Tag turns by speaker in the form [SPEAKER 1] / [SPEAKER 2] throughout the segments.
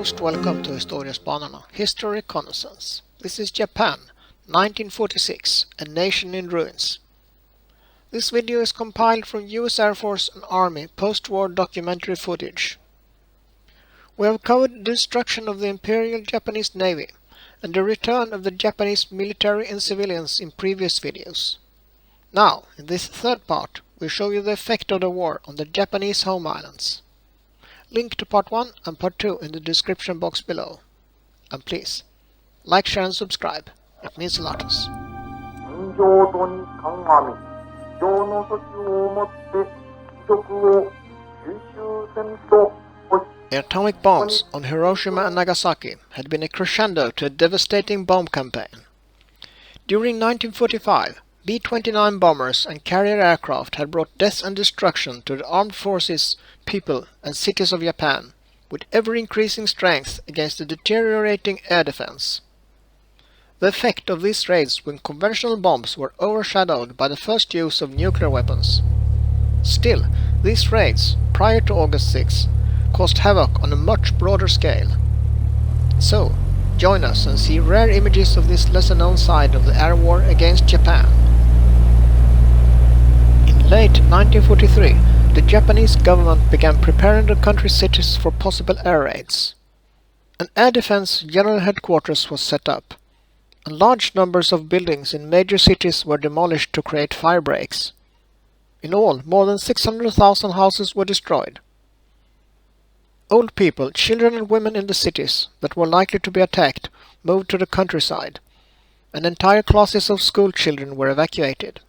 [SPEAKER 1] Most welcome to Historiespanarna, History Reconnaissance. This is Japan, 1946, a nation in ruins. This video is compiled from US Air Force and Army post-war documentary footage. We have covered the destruction of the Imperial Japanese Navy and the return of the Japanese military and civilians in previous videos. Now, in this third part, we show you the effect of the war on the Japanese home islands. Link to part 1 and part 2 in the description box below. And please, like, share and subscribe. It means a lot to us. The atomic bombs on Hiroshima and Nagasaki had been a crescendo to a devastating bomb campaign. During 1945, B-29 bombers and carrier aircraft had brought death and destruction to the armed forces, people and cities of Japan, with ever-increasing strength against the deteriorating air defense. The effect of these raids when conventional bombs were overshadowed by the first use of nuclear weapons. Still, these raids, prior to August 6, caused havoc on a much broader scale. So, join us and see rare images of this lesser-known side of the air war against Japan. In late 1943, the Japanese government began preparing the country's cities for possible air raids. An air defense general headquarters was set up, and large numbers of buildings in major cities were demolished to create fire breaks. In all, more than 600,000 houses were destroyed. Old people, children and women in the cities that were likely to be attacked moved to the countryside, and entire classes of school children were evacuated.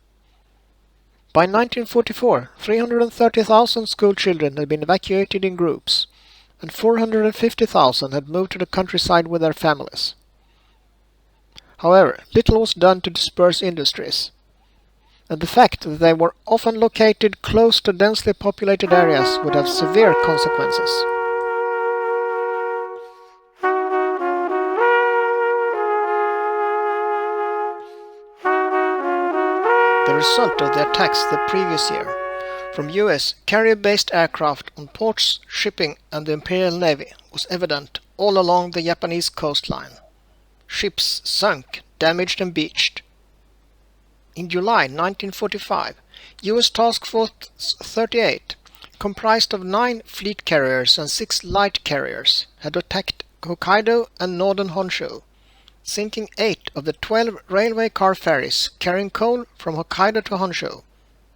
[SPEAKER 1] By 1944, 330,000 school children had been evacuated in groups, and 450,000 had moved to the countryside with their families. However, little was done to disperse industries, and the fact that they were often located close to densely populated areas would have severe consequences. The result of the attacks the previous year, from US carrier-based aircraft on ports, shipping and the Imperial Navy, was evident all along the Japanese coastline. Ships sunk, damaged and beached. In July 1945, US Task Force 38, comprised of 9 fleet carriers and 6 light carriers, had attacked Hokkaido and northern Honshu, sinking 8 of the 12 railway car ferries carrying coal from Hokkaido to Honshu,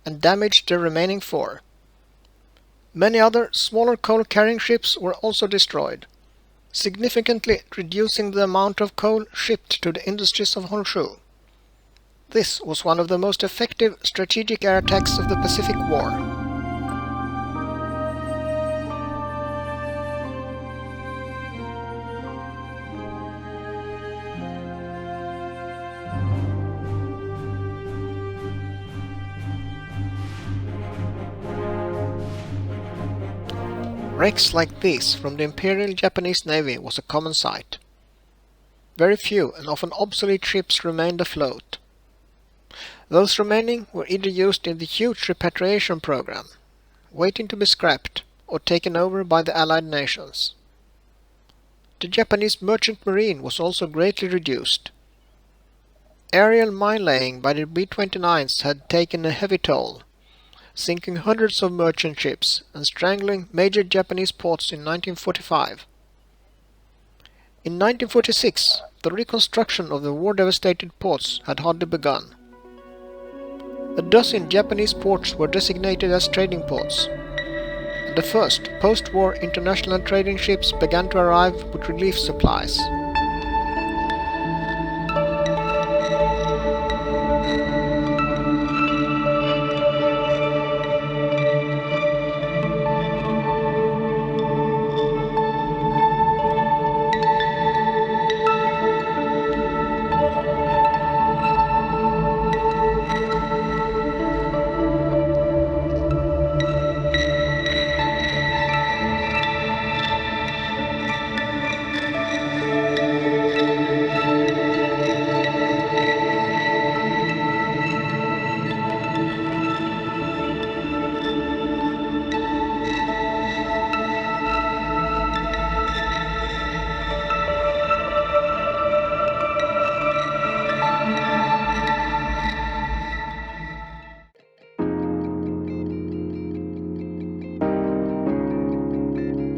[SPEAKER 1] and damaged the remaining 4. Many other smaller coal-carrying ships were also destroyed, significantly reducing the amount of coal shipped to the industries of Honshu. This was one of the most effective strategic air attacks of the Pacific War. Wrecks like these from the Imperial Japanese Navy was a common sight. Very few and often obsolete ships remained afloat. Those remaining were either used in the huge repatriation program, waiting to be scrapped or taken over by the Allied nations. The Japanese merchant marine was also greatly reduced. Aerial mine-laying by the B-29s had taken a heavy toll, sinking hundreds of merchant ships and strangling major Japanese ports in 1945. In 1946, the reconstruction of the war-devastated ports had hardly begun. A dozen Japanese ports were designated as trading ports, and the first post-war international trading ships began to arrive with relief supplies.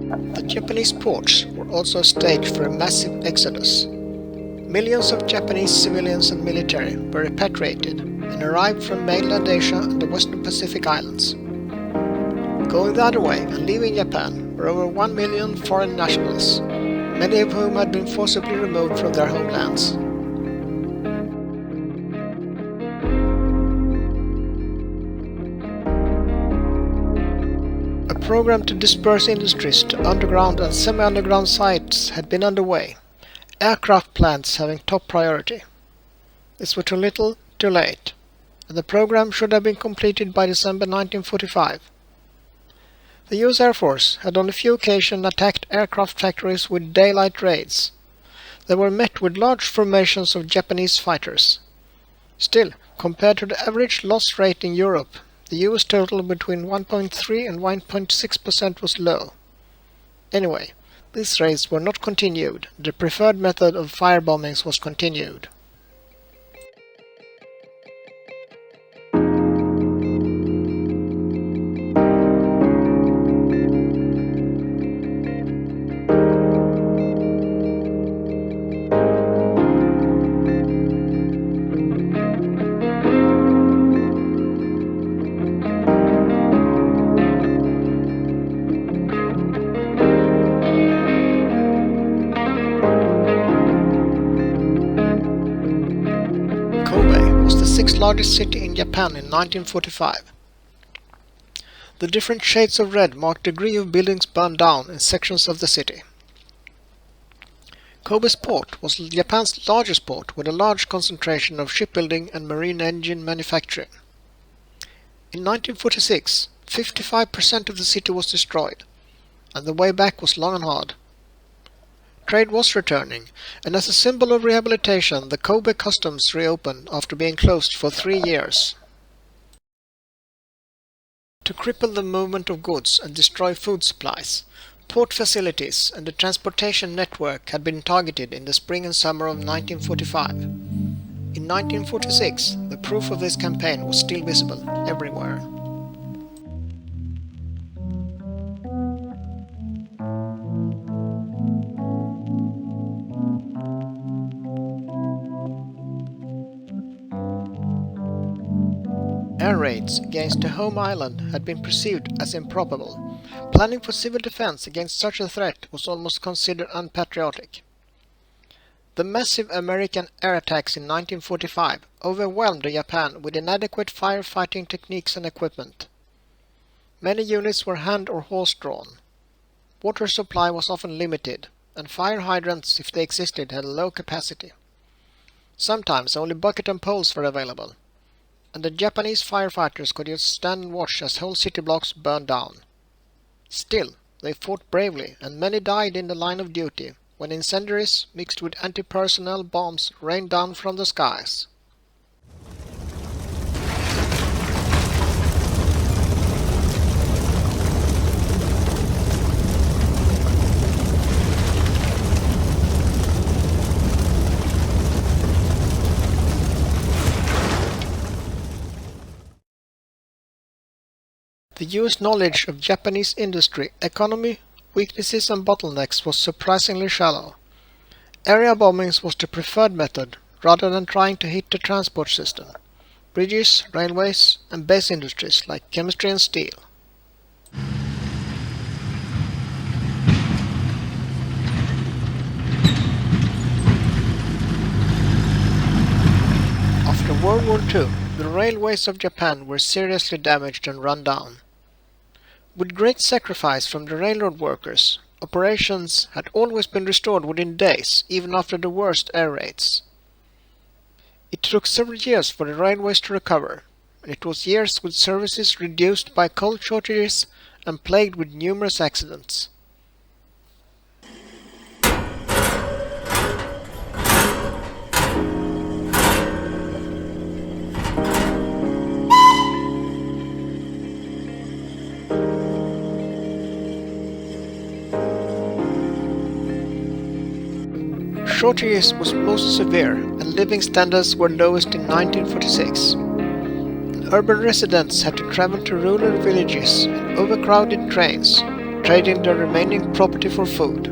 [SPEAKER 1] The Japanese ports were also a stage for a massive exodus. Millions of Japanese civilians and military were repatriated and arrived from mainland Asia and the western Pacific Islands. Going the other way and leaving Japan were over 1 million foreign nationals, many of whom had been forcibly removed from their homelands. A program to disperse industries to underground and semi-underground sites had been underway, aircraft plants having top priority. This was too little, too late, and the program should have been completed by December 1945. The US Air Force had on a few occasions attacked aircraft factories with daylight raids. They were met with large formations of Japanese fighters. Still, compared to the average loss rate in Europe, the US total between 1.3 and 1.6% was low. Anyway, these raids were not continued. The preferred method of firebombings was continued. Largest city in Japan in 1945. The different shades of red marked the degree of buildings burned down in sections of the city. Kobe's port was Japan's largest port with a large concentration of shipbuilding and marine engine manufacturing. In 1946, 55% of the city was destroyed, and the way back was long and hard. Trade was returning, and as a symbol of rehabilitation, the Kobe customs reopened after being closed for 3 years. To cripple the movement of goods and destroy food supplies, port facilities and the transportation network had been targeted in the spring and summer of 1945. In 1946, the proof of this campaign was still visible everywhere. Air raids against the home island had been perceived as improbable. Planning for civil defense against such a threat was almost considered unpatriotic. The massive American air attacks in 1945 overwhelmed Japan with inadequate firefighting techniques and equipment. Many units were hand or horse-drawn. Water supply was often limited, and fire hydrants, if they existed, had a low capacity. Sometimes only bucket and poles were available, and the Japanese firefighters could just stand and watch as whole city blocks burned down. Still, they fought bravely, and many died in the line of duty when incendiaries mixed with anti-personnel bombs rained down from the skies. The US knowledge of Japanese industry, economy, weaknesses and bottlenecks was surprisingly shallow. Area bombings was the preferred method rather than trying to hit the transport system, bridges, railways and base industries like chemistry and steel. After World War II, the railways of Japan were seriously damaged and run down. With great sacrifice from the railroad workers, operations had always been restored within days, even after the worst air raids. It took several years for the railways to recover, and it was years with services reduced by coal shortages and plagued with numerous accidents. Shortages was most severe and living standards were lowest in 1946. Urban residents had to travel to rural villages in overcrowded trains, trading their remaining property for food.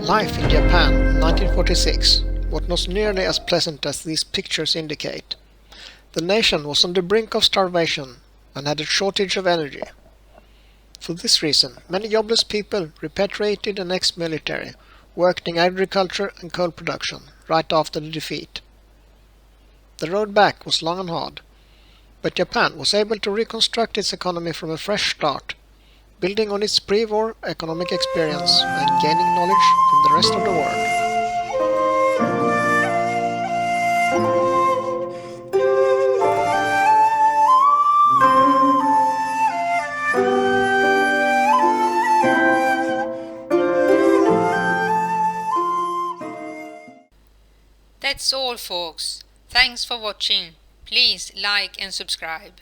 [SPEAKER 1] Life in Japan in 1946 was not nearly as pleasant as these pictures indicate. The nation was on the brink of starvation and had a shortage of energy. For this reason, many jobless people repatriated and ex-military worked in agriculture and coal production right after the defeat. The road back was long and hard, but Japan was able to reconstruct its economy from a fresh start, building on its pre-war economic experience and gaining knowledge from the rest of the world.
[SPEAKER 2] That's all, folks. Thanks for watching. Please like and subscribe.